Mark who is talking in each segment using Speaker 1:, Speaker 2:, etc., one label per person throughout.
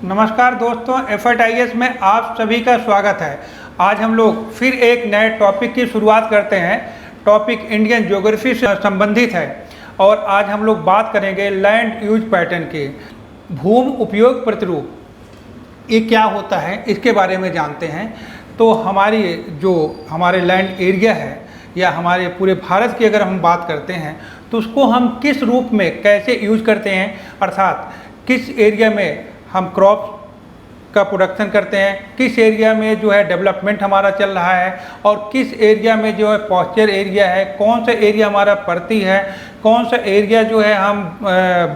Speaker 1: नमस्कार दोस्तों, FIS में आप सभी का स्वागत है। आज हम लोग फिर एक नए टॉपिक की शुरुआत करते हैं। टॉपिक इंडियन ज्योग्राफी से संबंधित है और आज हम लोग बात करेंगे लैंड यूज पैटर्न की। भूमि उपयोग प्रतिरूप ये क्या होता है इसके बारे में जानते हैं। तो हमारे लैंड एरिया है या हमारे पूरे भारत की अगर हम बात करते हैं तो उसको हम किस रूप में कैसे यूज करते हैं, अर्थात किस एरिया में हम क्रॉप का प्रोडक्शन करते हैं, किस एरिया में जो है डेवलपमेंट हमारा चल रहा है और किस एरिया में जो है पॉस्चर एरिया है, कौन सा एरिया हमारा परती है, कौन सा एरिया जो है हम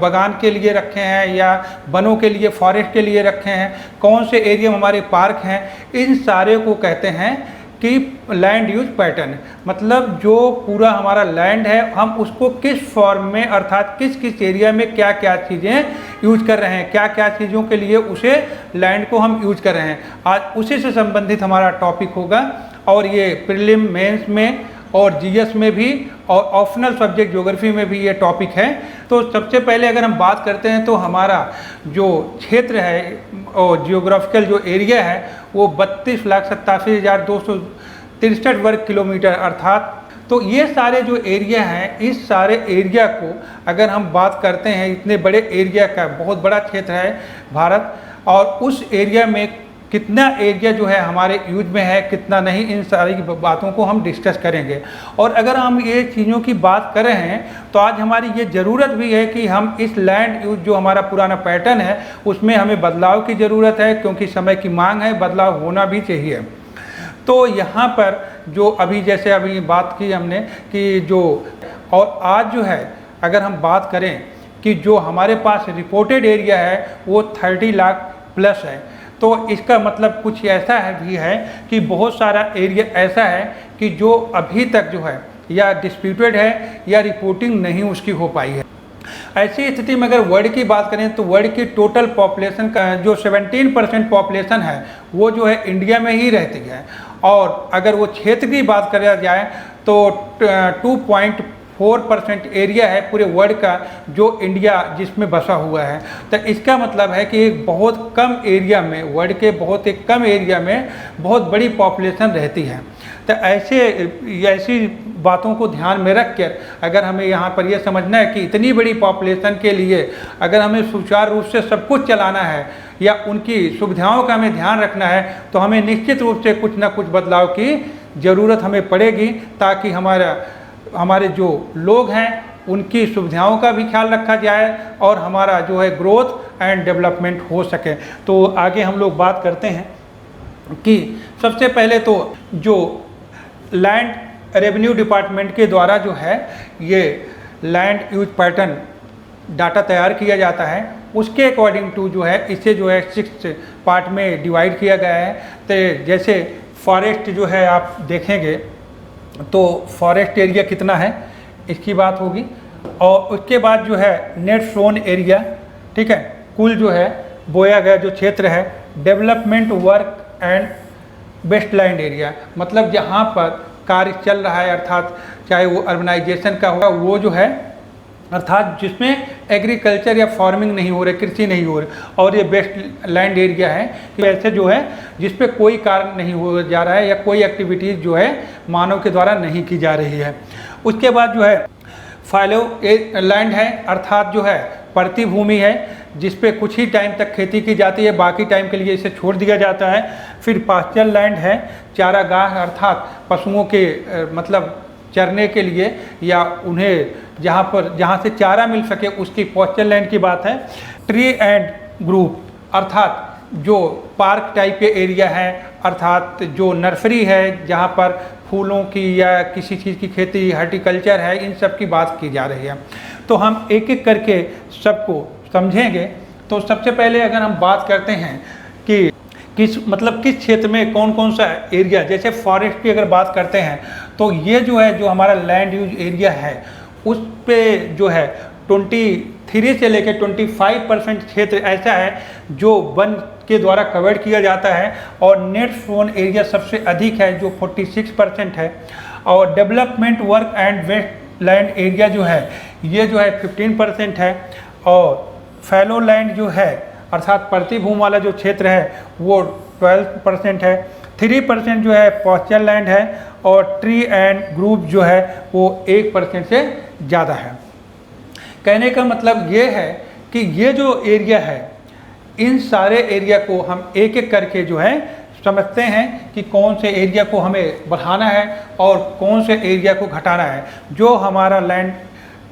Speaker 1: बागान के लिए रखे हैं या वनों के लिए, फॉरेस्ट के लिए रखे हैं, कौन से एरिया में हमारे पार्क हैं। इन सारे को कहते हैं कि लैंड यूज पैटर्न। मतलब जो पूरा हमारा लैंड है हम उसको किस फॉर्म में, अर्थात किस किस एरिया में क्या क्या चीज़ें यूज कर रहे हैं, क्या क्या चीज़ों के लिए उसे लैंड को हम यूज कर रहे हैं। आज उसी से संबंधित हमारा टॉपिक होगा और ये प्रीलिम मेंस में और जीएस में भी और ऑप्शनल सब्जेक्ट ज्योग्राफी में भी ये टॉपिक है। तो सबसे पहले अगर हम बात करते हैं तो हमारा जो क्षेत्र है और जियोग्राफिकल जो एरिया है वो 32,87,263 वर्ग किलोमीटर अर्थात। तो ये सारे जो एरिया हैं, इस सारे एरिया को अगर हम बात करते हैं, इतने बड़े एरिया का बहुत बड़ा क्षेत्र है भारत, और उस एरिया में कितना एरिया जो है हमारे यूज में है, कितना नहीं, इन सारी बातों को हम डिस्कस करेंगे। और अगर हम ये चीज़ों की बात कर रहे हैं तो आज हमारी ये ज़रूरत भी है कि हम इस लैंड यूज जो हमारा पुराना पैटर्न है उसमें हमें बदलाव की ज़रूरत है, क्योंकि समय की मांग है, बदलाव होना भी चाहिए। तो यहाँ पर जो अभी बात की हमने कि जो, और आज जो है अगर हम बात करें कि जो हमारे पास रिपोर्टेड एरिया है वो 30 लाख प्लस है। तो इसका मतलब कुछ ऐसा भी है कि बहुत सारा एरिया ऐसा है कि जो अभी तक जो है या डिस्प्यूटेड है या रिपोर्टिंग नहीं उसकी हो पाई है। ऐसी स्थिति में अगर वर्ल्ड की बात करें तो वर्ल्ड की टोटल पॉपुलेशन का जो 17% पॉपुलेशन है वो जो है इंडिया में ही रहती है। और अगर वो क्षेत्र की बात करा जाए तो 2.4% एरिया है पूरे वर्ल्ड का जो इंडिया जिसमें बसा हुआ है। तो इसका मतलब है कि एक बहुत कम एरिया में, वर्ल्ड के बहुत एक कम एरिया में बहुत बड़ी पॉपुलेशन रहती है। तो ऐसी बातों को ध्यान में रख कर अगर हमें यहाँ पर यह समझना है कि इतनी बड़ी पॉपुलेशन के लिए अगर हमें सुचारू रूप से सब कुछ चलाना है या उनकी सुविधाओं का हमें ध्यान रखना है तो हमें निश्चित रूप से कुछ ना कुछ बदलाव की ज़रूरत हमें पड़ेगी, ताकि हमारे जो लोग हैं उनकी सुविधाओं का भी ख्याल रखा जाए और हमारा जो है ग्रोथ एंड डेवलपमेंट हो सके। तो आगे हम लोग बात करते हैं कि सबसे पहले तो जो लैंड रेवेन्यू डिपार्टमेंट के द्वारा जो है ये लैंड यूज पैटर्न डाटा तैयार किया जाता है, उसके अकॉर्डिंग टू जो है इसे जो है 6 पार्ट में डिवाइड किया गया है। तो जैसे फॉरेस्ट जो है आप देखेंगे तो फॉरेस्ट एरिया कितना है इसकी बात होगी, और उसके बाद जो है नेट सोन एरिया, ठीक है, कुल जो है बोया गया जो क्षेत्र है, development work and wasteland area, मतलब जहाँ पर कार्य चल रहा है, अर्थात चाहे वो अर्बनाइजेशन का होगा वो जो है, अर्थात जिसमें एग्रीकल्चर या फार्मिंग नहीं हो रही, कृषि नहीं हो रही, और ये वेस्ट लैंड एरिया है कि ऐसे जो है जिस पे कोई कार्य नहीं हो जा रहा है या कोई एक्टिविटीज़ जो है मानव के द्वारा नहीं की जा रही है। उसके बाद जो है फैलो लैंड है, अर्थात जो है परती भूमि है जिस पे कुछ ही टाइम तक खेती की जाती है, बाकी टाइम के लिए इसे छोड़ दिया जाता है। फिर पास्चर लैंड है, चारागाह, अर्थात पशुओं के मतलब चरने के लिए या उन्हें जहाँ से चारा मिल सके उसकी पास्चर लैंड की बात है। ट्री एंड ग्रुप, अर्थात जो पार्क टाइप के एरिया है, अर्थात जो नर्सरी है जहाँ पर फूलों की या किसी चीज़ की खेती, हॉर्टिकल्चर है, इन सब की बात की जा रही है। तो हम एक एक करके सबको समझेंगे। तो सबसे पहले अगर हम बात करते हैं कि किस क्षेत्र में कौन कौन सा एरिया, जैसे फॉरेस्ट की अगर बात करते हैं तो ये जो है जो हमारा लैंड यूज एरिया है उस पे जो है 23 से लेकर 25% क्षेत्र ऐसा है जो वन के द्वारा कवर्ड किया जाता है, और नेट सोन एरिया सबसे अधिक है जो 46% है, और development work and waste land area जो है ये जो है 15% है, और फैलो लैंड जो है अर्थात प्रतिभूमि वाला जो क्षेत्र है वो 12% है। 3% जो है पॉस्चर लैंड है और ट्री एंड ग्रुप जो है वो 1% से ज़्यादा है। कहने का मतलब ये है कि ये जो एरिया है, इन सारे एरिया को हम एक एक करके जो है समझते हैं कि कौन से एरिया को हमें बढ़ाना है और कौन से एरिया को घटाना है। जो हमारा लैंड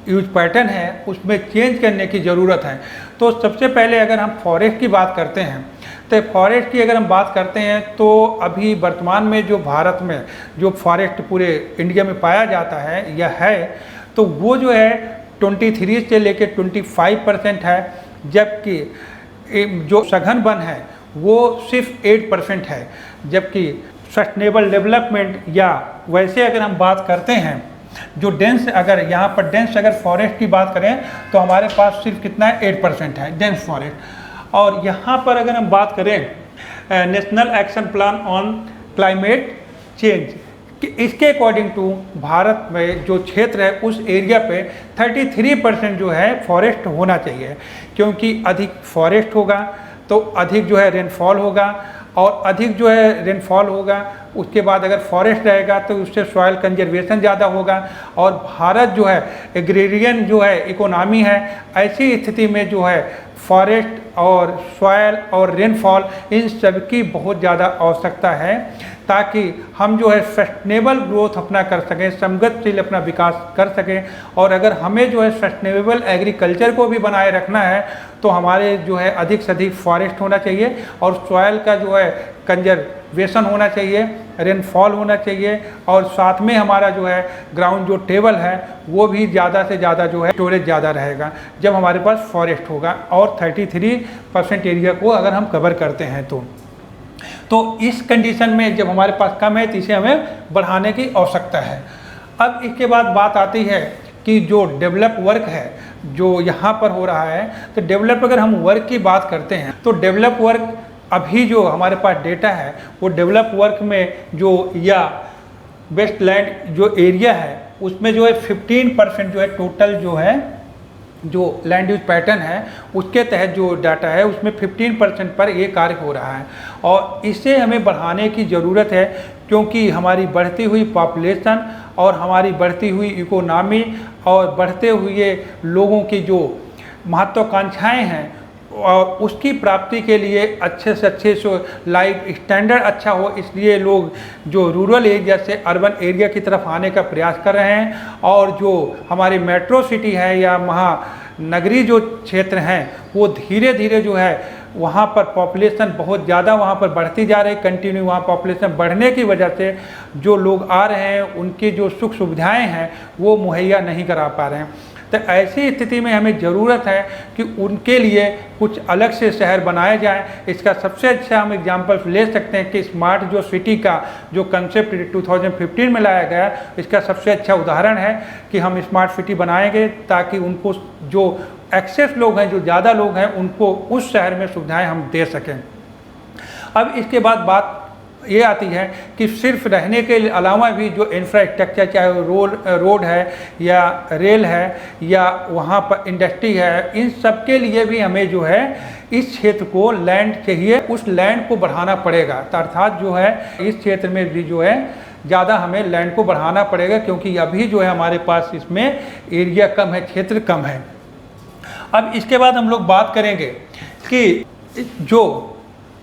Speaker 1: यूज पैटर्न है उसमें चेंज करने की ज़रूरत है। तो सबसे पहले अगर हम फॉरेस्ट की बात करते हैं, तो फॉरेस्ट की अगर हम बात करते हैं तो अभी वर्तमान में जो भारत में जो फॉरेस्ट पूरे इंडिया में पाया जाता है या है, तो वो जो है 23 से लेकर 25% है, जबकि जो सघन वन है वो सिर्फ 8% है। जबकि सस्टेनेबल डेवलपमेंट या वैसे अगर हम बात करते हैं जो डेंस, अगर यहाँ पर डेंस अगर फॉरेस्ट की बात करें तो हमारे पास सिर्फ कितना है 8% है डेंस फॉरेस्ट। और यहाँ पर अगर हम बात करें national action plan on climate change कि इसके अकॉर्डिंग टू भारत में जो क्षेत्र है उस एरिया पे 33% जो है फॉरेस्ट होना चाहिए, क्योंकि अधिक फॉरेस्ट होगा तो अधिक जो है रेनफॉल होगा, और अधिक जो है रेनफॉल होगा उसके बाद अगर फॉरेस्ट रहेगा तो उससे सॉइल कंजर्वेशन ज़्यादा होगा। और भारत जो है एग्रेरियन जो है इकोनॉमी है, ऐसी स्थिति में जो है फॉरेस्ट और सॉइल और रेनफॉल इन सब की बहुत ज़्यादा आवश्यकता है, ताकि हम जो है सस्टेनेबल ग्रोथ अपना कर सकें, समगतशील अपना विकास कर सकें। और अगर हमें जो है सस्टेनेबल एग्रीकल्चर को भी बनाए रखना है तो हमारे जो है अधिक से अधिक फॉरेस्ट होना चाहिए और सॉइल का जो है कंजर्वेशन होना चाहिए, रेनफॉल होना चाहिए, और साथ में हमारा जो है ग्राउंड जो टेबल है वो भी ज़्यादा से ज़्यादा जो है स्टोरेज ज़्यादा रहेगा जब हमारे पास फॉरेस्ट होगा। और 33% एरिया को अगर हम कवर करते हैं तो इस कंडीशन में जब हमारे पास कम है तो इसे हमें बढ़ाने की आवश्यकता है। अब इसके बाद बात आती है कि जो डेवलप वर्क है जो यहाँ पर हो रहा है, तो डेवलप अगर हम वर्क की बात करते हैं तो डेवलप वर्क अभी जो हमारे पास डेटा है वो डेवलप वर्क में जो या वेस्ट लैंड जो एरिया है उसमें जो है 15% जो है टोटल जो है जो लैंड यूज पैटर्न है उसके तहत जो डाटा है उसमें 15% पर ये कार्य हो रहा है। और इसे हमें बढ़ाने की ज़रूरत है, क्योंकि हमारी बढ़ती हुई पॉपुलेशन और हमारी बढ़ती हुई इकोनॉमी और बढ़ते हुए लोगों की जो महत्वाकांक्षाएं हैं और उसकी प्राप्ति के लिए अच्छे से अच्छे लाइफ स्टैंडर्ड अच्छा हो, इसलिए लोग जो रूरल एरिया से अर्बन एरिया की तरफ आने का प्रयास कर रहे हैं। और जो हमारी मेट्रो सिटी है या महानगरी जो क्षेत्र हैं वो धीरे धीरे जो है वहाँ पर पॉपुलेशन बहुत ज़्यादा वहाँ पर बढ़ती जा रही है, कंटिन्यू वहाँ पॉपुलेशन बढ़ने की वजह से जो लोग आ रहे हैं उनकी जो सुख सुविधाएँ हैं वो मुहैया नहीं करा पा रहे हैं। तो ऐसी स्थिति में हमें ज़रूरत है कि उनके लिए कुछ अलग से शहर बनाए जाएं। इसका सबसे अच्छा हम एग्जांपल ले सकते हैं कि स्मार्ट जो सिटी का जो कंसेप्ट 2015 में लाया गया, इसका सबसे अच्छा उदाहरण है कि हम स्मार्ट सिटी बनाएंगे ताकि उनको जो एक्सेस लोग हैं, जो ज़्यादा लोग हैं, उनको उस शहर में सुविधाएँ हम दे सकें। अब इसके बाद बात ये आती है कि सिर्फ रहने के अलावा भी जो इंफ्रास्ट्रक्चर, चाहे रोड है या रेल है या वहाँ पर इंडस्ट्री है, इन सब के लिए भी हमें जो है इस क्षेत्र को लैंड चाहिए, उस लैंड को बढ़ाना पड़ेगा। अर्थात जो है इस क्षेत्र में भी जो है ज़्यादा हमें लैंड को बढ़ाना पड़ेगा, क्योंकि अभी जो है हमारे पास इसमें एरिया कम है, क्षेत्र कम है। अब इसके बाद हम लोग बात करेंगे कि जो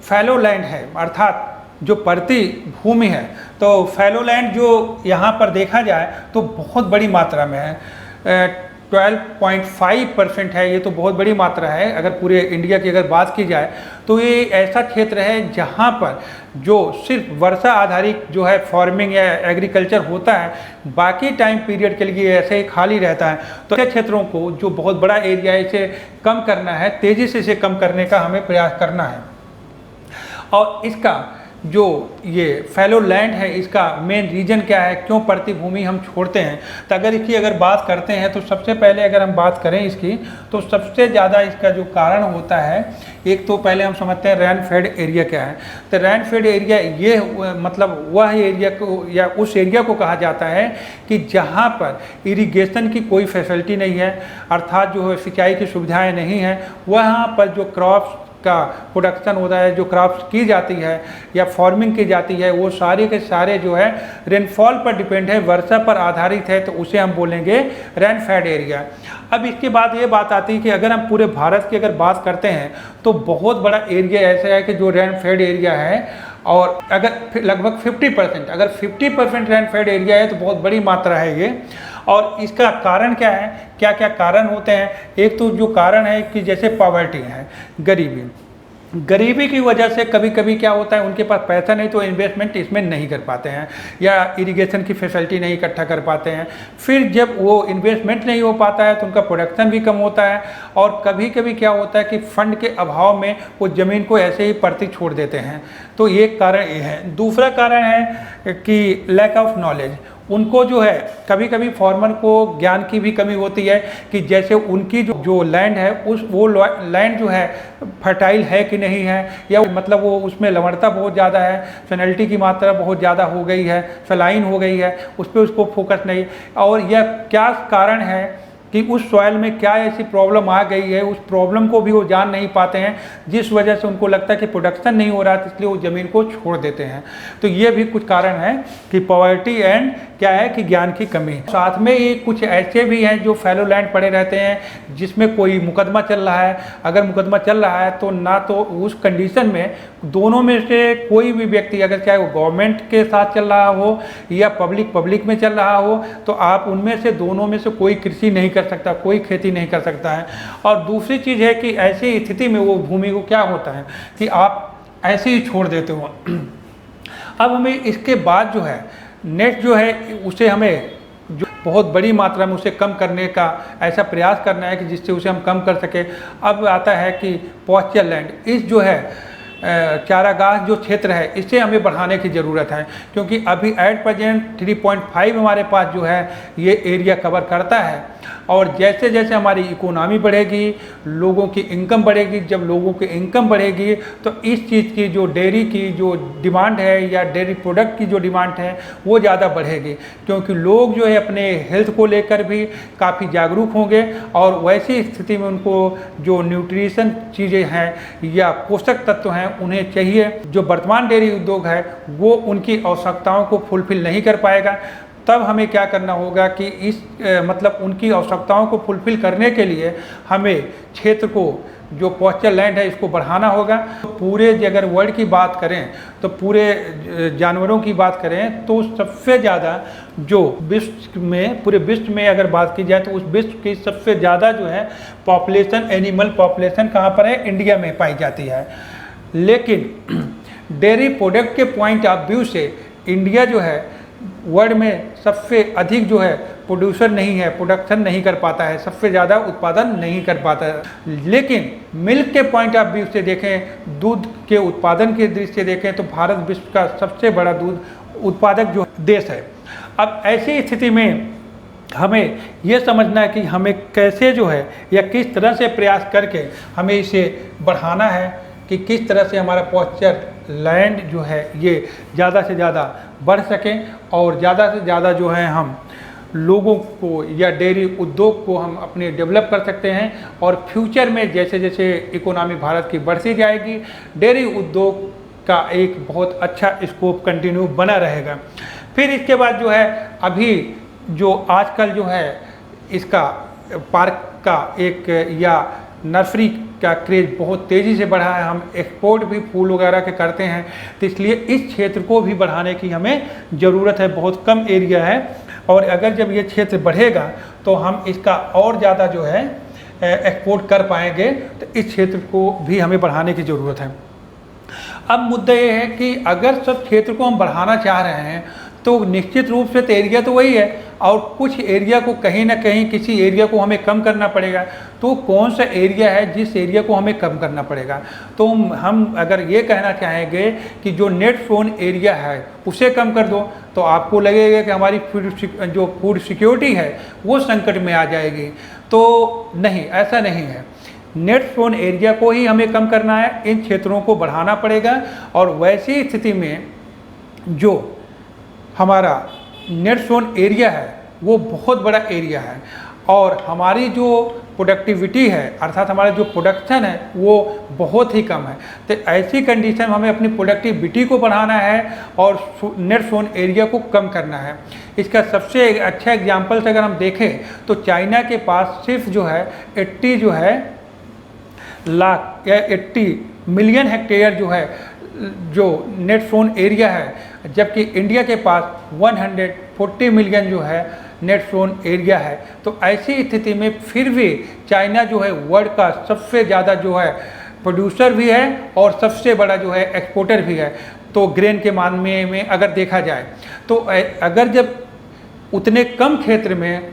Speaker 1: फैलो लैंड है अर्थात जो परती भूमि है, तो फैलो लैंड जो यहाँ पर देखा जाए तो बहुत बड़ी मात्रा में है, 12.5% है। ये तो बहुत बड़ी मात्रा है। अगर पूरे इंडिया की अगर बात की जाए तो ये ऐसा क्षेत्र है जहाँ पर जो सिर्फ वर्षा आधारित जो है फार्मिंग या एग्रीकल्चर होता है, बाकी टाइम पीरियड के लिए ऐसे ही खाली रहता है। तो ऐसे क्षेत्रों को जो बहुत बड़ा एरिया है इसे कम करना है, तेज़ी से इसे कम करने का हमें प्रयास करना है। और इसका जो ये फैलो लैंड है इसका मेन रीज़न क्या है, क्यों प्रतिभूमि हम छोड़ते हैं। तो अगर इसकी अगर बात करते हैं तो सबसे पहले अगर हम बात करें इसकी, तो सबसे ज़्यादा इसका जो कारण होता है, एक तो पहले हम समझते हैं रेन फेड एरिया क्या है। तो रेन फेड एरिया ये मतलब वह एरिया को या उस एरिया को कहा जाता है कि जहाँ पर इरिगेशन की कोई फैसिलिटी नहीं है, अर्थात जो है सिंचाई की सुविधाएँ नहीं हैं, वहाँ पर जो क्रॉप्स का प्रोडक्शन होता है, जो क्रॉप्स की जाती है या फार्मिंग की जाती है, वो सारे के सारे जो है रेनफॉल पर डिपेंड है, वर्षा पर आधारित है, तो उसे हम बोलेंगे रेनफेड एरिया। अब इसके बाद ये बात आती है कि अगर हम पूरे भारत की अगर बात करते हैं तो बहुत बड़ा एरिया ऐसा है कि जो रेनफेड एरिया है, और अगर लगभग 50%, अगर 50% रेनफेड एरिया है तो बहुत बड़ी मात्रा है ये। और इसका कारण क्या है, क्या क्या कारण होते हैं? एक तो जो कारण है कि जैसे पॉवर्टी है, गरीबी की वजह से कभी कभी क्या होता है, उनके पास पैसा नहीं तो इन्वेस्टमेंट इसमें नहीं कर पाते हैं, या इरिगेशन की फैसिलिटी नहीं इकट्ठा कर पाते हैं। फिर जब वो इन्वेस्टमेंट नहीं हो पाता है तो उनका प्रोडक्शन भी कम होता है, और कभी कभी क्या होता है कि फंड के अभाव में वो ज़मीन को ऐसे ही पड़ती छोड़ देते हैं। तो ये कारण ये है। दूसरा कारण है कि लैक ऑफ नॉलेज। उनको जो है कभी कभी फार्मर को ज्ञान की भी कमी होती है कि जैसे उनकी जो लैंड है वो लैंड जो है फर्टाइल है कि नहीं है, या मतलब वो उसमें लवणता बहुत ज़्यादा है, फेनल्टी की मात्रा बहुत ज़्यादा हो गई है, फेलाइन हो गई है, उस पर उसको फोकस नहीं। और यह क्या कारण है कि उस सॉइल में क्या ऐसी प्रॉब्लम आ गई है, उस प्रॉब्लम को भी वो जान नहीं पाते हैं, जिस वजह से उनको लगता है कि प्रोडक्शन नहीं हो रहा है, इसलिए वो ज़मीन को छोड़ देते हैं। तो ये भी कुछ कारण है कि पॉवर्टी एंड क्या है कि ज्ञान की कमी। साथ में ही कुछ ऐसे भी हैं जो फैलो लैंड पड़े रहते हैं जिसमें कोई मुकदमा चल रहा है। अगर मुकदमा चल रहा है तो ना तो उस कंडीशन में दोनों में से कोई भी व्यक्ति, अगर चाहे वो गवर्नमेंट के साथ चल रहा हो या पब्लिक में चल रहा हो, तो आप उनमें से दोनों में से कोई कृषि नहीं कर सकता, कोई खेती नहीं कर सकता है। और दूसरी चीज़ है कि ऐसी स्थिति में वो भूमि को क्या होता है कि आप ऐसे ही छोड़ देते हो। अब हमें इसके बाद जो है नेक्स्ट जो है उसे हमें जो बहुत बड़ी मात्रा में उसे कम करने का ऐसा प्रयास करना है कि जिससे उसे हम कम कर सके। अब आता है कि पॉस्चर लैंड, इस जो है चारागाह जो क्षेत्र है इसे हमें बढ़ाने की ज़रूरत है, क्योंकि अभी एट प्रेजेंट 3.5 हमारे पास जो है ये एरिया कवर करता है। और जैसे जैसे हमारी इकोनॉमी बढ़ेगी, लोगों की इनकम बढ़ेगी, जब लोगों की इनकम बढ़ेगी तो इस चीज़ की जो डेयरी की जो डिमांड है या डेयरी प्रोडक्ट की जो डिमांड है वो ज़्यादा बढ़ेगी, क्योंकि लोग जो है अपने हेल्थ को लेकर भी काफ़ी जागरूक होंगे, और वैसी स्थिति में उनको जो न्यूट्रिशन चीज़ें हैं या पोषक तत्व हैं उन्हें चाहिए। जो वर्तमान डेयरी उद्योग है वो उनकी आवश्यकताओं को फुलफिल नहीं कर पाएगा। तब हमें क्या करना होगा कि इस मतलब उनकी आवश्यकताओं को फुलफिल करने के लिए हमें क्षेत्र को जो पॉस्चर लैंड है इसको बढ़ाना होगा। पूरे अगर वर्ल्ड की बात करें तो पूरे जानवरों की बात करें तो सबसे ज़्यादा जो विश्व में, पूरे विश्व में अगर बात की जाए तो उस विश्व की सबसे ज़्यादा जो है पॉपुलेशन, एनिमल पॉपुलेशन कहाँ पर है? इंडिया में पाई जाती है। लेकिन डेयरी प्रोडक्ट के पॉइंट ऑफ व्यू से इंडिया जो है वर्ल्ड में सबसे अधिक जो है प्रोड्यूसर नहीं है, प्रोडक्शन नहीं कर पाता है, सबसे ज़्यादा उत्पादन नहीं कर पाता है। लेकिन मिल्क के पॉइंट ऑफ व्यू से देखें, दूध के उत्पादन के दृष्टि से देखें तो भारत विश्व का सबसे बड़ा दूध उत्पादक जो देश है। अब ऐसी स्थिति में हमें यह समझना है कि हमें कैसे जो है या किस तरह से प्रयास करके हमें इसे बढ़ाना है, कि किस तरह से हमारा पॉस्चर लैंड जो है ये ज़्यादा से ज़्यादा बढ़ सके, और ज़्यादा से ज़्यादा जो है हम लोगों को या डेयरी उद्योग को हम अपने डेवलप कर सकते हैं। और फ्यूचर में जैसे जैसे इकोनॉमी भारत की बढ़ती जाएगी, डेयरी उद्योग का एक बहुत अच्छा स्कोप कंटिन्यू बना रहेगा। फिर इसके बाद जो है अभी जो आजकल जो है इसका पार्क का एक या नर्सरी का क्रेज बहुत तेज़ी से बढ़ा है। हम एक्सपोर्ट भी फूल वगैरह के करते हैं, तो इसलिए इस क्षेत्र को भी बढ़ाने की हमें ज़रूरत है। बहुत कम एरिया है, और अगर जब ये क्षेत्र बढ़ेगा तो हम इसका और ज़्यादा जो है एक्सपोर्ट कर पाएंगे। तो इस क्षेत्र को भी हमें बढ़ाने की ज़रूरत है। अब मुद्दा ये है कि अगर सब क्षेत्र को हम बढ़ाना चाह रहे हैं तो निश्चित रूप से तो एरिया तो वही है, और कुछ एरिया को कहीं ना कहीं किसी एरिया को हमें कम करना पड़ेगा। तो कौन सा एरिया है जिस एरिया को हमें कम करना पड़ेगा? तो हम अगर ये कहना चाहेंगे कि जो नेट ज़ोन एरिया है उसे कम कर दो, तो आपको लगेगा कि हमारी जो फूड सिक्योरिटी है वो संकट में आ जाएगी। तो नहीं, ऐसा नहीं है। नेट ज़ोन एरिया को ही हमें कम करना है, इन क्षेत्रों को बढ़ाना पड़ेगा। और वैसी स्थिति में जो हमारा नेट ज़ोन एरिया है वो बहुत बड़ा एरिया है, और हमारी जो प्रोडक्टिविटी है अर्थात हमारा जो प्रोडक्शन है वो बहुत ही कम है। तो ऐसी कंडीशन में हमें अपनी प्रोडक्टिविटी को बढ़ाना है और नेट सोन एरिया को कम करना है। इसका सबसे अच्छा एग्जांपल से अगर हम देखें तो चाइना के पास सिर्फ जो है 80 जो है लाख या 80 मिलियन हेक्टेयर जो है जो नेट सोन एरिया है, जबकि इंडिया के पास 140 मिलियन जो है नेट सोन एरिया है। तो ऐसी स्थिति में फिर भी चाइना जो है वर्ल्ड का सबसे ज़्यादा जो है प्रोड्यूसर भी है और सबसे बड़ा जो है एक्सपोर्टर भी है। तो ग्रेन के मामले में अगर देखा जाए तो अगर जब उतने कम क्षेत्र में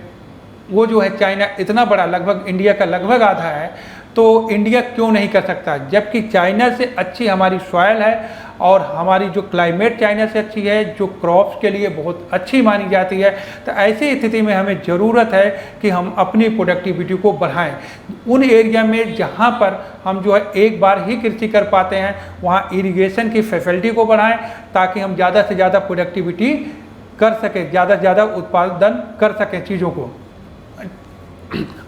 Speaker 1: वो जो है चाइना इतना बड़ा लगभग इंडिया का लगभग आधा है, तो इंडिया क्यों नहीं कर सकता, जबकि चाइना से अच्छी हमारी सॉइल है और हमारी जो क्लाइमेट चाइना से अच्छी है, जो क्रॉप्स के लिए बहुत अच्छी मानी जाती है। तो ऐसी स्थिति में हमें ज़रूरत है कि हम अपनी प्रोडक्टिविटी को बढ़ाएं। उन एरिया में जहां पर हम जो है एक बार ही कृषि कर पाते हैं वहां इरिगेशन की फैसिलिटी को बढ़ाएं ताकि हम ज़्यादा से ज़्यादा प्रोडक्टिविटी कर सकें, ज़्यादा से ज़्यादा उत्पादन कर सकें चीज़ों को।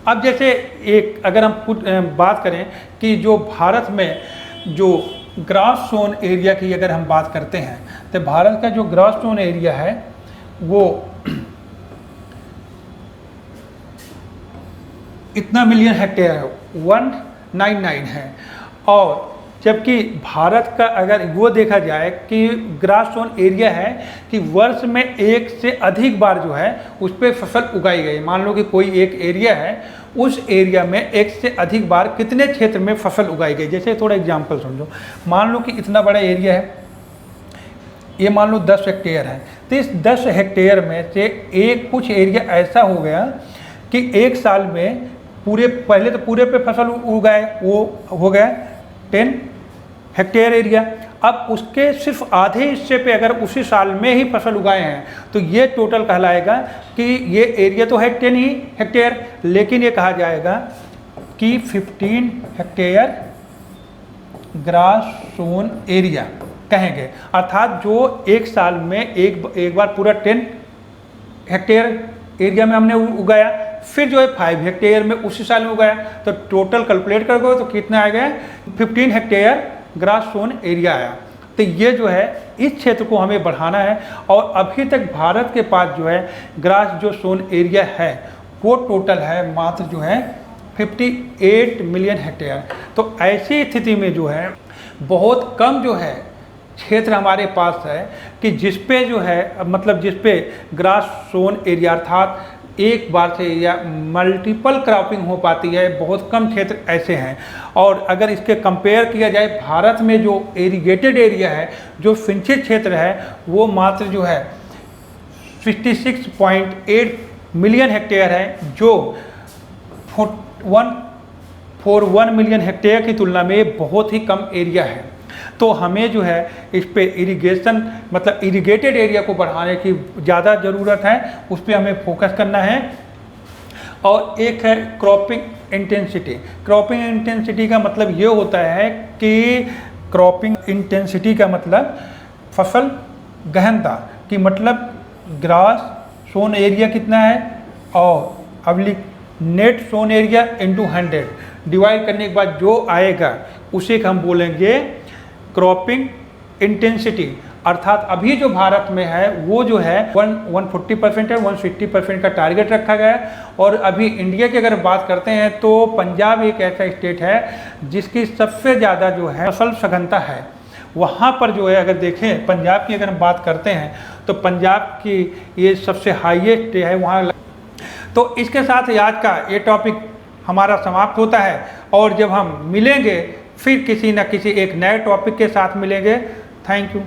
Speaker 1: अब जैसे एक अगर हम बात करें कि जो भारत में जो ग्रास जोन एरिया की अगर हम बात करते हैं तो भारत का जो ग्रास जोन एरिया है वो इतना मिलियन हेक्टेयर है, 199 है। और जबकि भारत का अगर वो देखा जाए कि ग्रास जोन एरिया है कि वर्ष में एक से अधिक बार जो है उस पर फसल उगाई गई। मान लो कि कोई एक एरिया है, उस एरिया में एक से अधिक बार कितने क्षेत्र में फसल उगाई गई। जैसे थोड़ा एग्जांपल समझो, मान लो कि इतना बड़ा एरिया है, ये मान लो 10 हेक्टेयर है, तो इस 10 हेक्टेयर में से एक कुछ एरिया ऐसा हो गया कि एक साल में पूरे पहले तो पूरे पे फसल उगाए, वो हो गया 10 हेक्टेयर एरिया। अब उसके सिर्फ आधे हिस्से पे अगर उसी साल में ही फसल उगाए हैं तो ये टोटल कहलाएगा कि ये एरिया तो है 10 ही हेक्टेयर, लेकिन ये कहा जाएगा कि 15 हेक्टेयर ग्रास जोन एरिया कहेंगे। अर्थात जो एक साल में एक बार पूरा 10 हेक्टेयर एरिया में हमने उगाया, फिर जो है 5 हेक्टेयर में उसी साल में उगाया, तो टोटल कैलकुलेट करोगे तो कितना आएगा 15 हेक्टेयर ग्रास जोन एरिया आया। तो ये जो है इस क्षेत्र को हमें बढ़ाना है। और अभी तक भारत के पास जो है ग्रास जो जोन एरिया है वो टोटल है मात्र जो है 58 मिलियन हेक्टेयर। तो ऐसी स्थिति में जो है बहुत कम जो है क्षेत्र हमारे पास है कि जिस पे जो है मतलब जिस पे ग्रास जोन एरिया अर्थात एक बार से या मल्टीपल क्रॉपिंग हो पाती है, बहुत कम क्षेत्र ऐसे हैं। और अगर इसके कंपेयर किया जाए भारत में जो इरिगेटेड एरिया है, जो सिंचित क्षेत्र है, वो मात्र जो है 66.8 मिलियन हेक्टेयर है, जो 141 मिलियन हेक्टेयर की तुलना में बहुत ही कम एरिया है। तो हमें जो है इस पे इरिगेशन मतलब इरिगेटेड एरिया को बढ़ाने की ज़्यादा ज़रूरत है, उस पर हमें फोकस करना है। और एक है क्रॉपिंग इंटेंसिटी। क्रॉपिंग इंटेंसिटी का मतलब ये होता है कि क्रॉपिंग इंटेंसिटी का मतलब फसल गहनता की मतलब ग्रास जोन एरिया कितना है और oblique net zone area into 100 divide करने के बाद जो आएगा उसे हम बोलेंगे क्रॉपिंग इंटेंसिटी। अर्थात अभी जो भारत में है वो जो है 140% है, 160% का टारगेट रखा गया है। और अभी इंडिया की अगर बात करते हैं तो पंजाब एक ऐसा स्टेट है जिसकी सबसे ज़्यादा जो है फसल सघनता है। वहाँ पर जो है अगर देखें पंजाब की अगर हम बात करते हैं तो पंजाब की ये सबसे हाईएस्ट है वहाँ। तो इसके साथ ही आज का ये टॉपिक हमारा समाप्त होता है और जब हम मिलेंगे फिर किसी न किसी एक नए टॉपिक के साथ मिलेंगे। Thank you.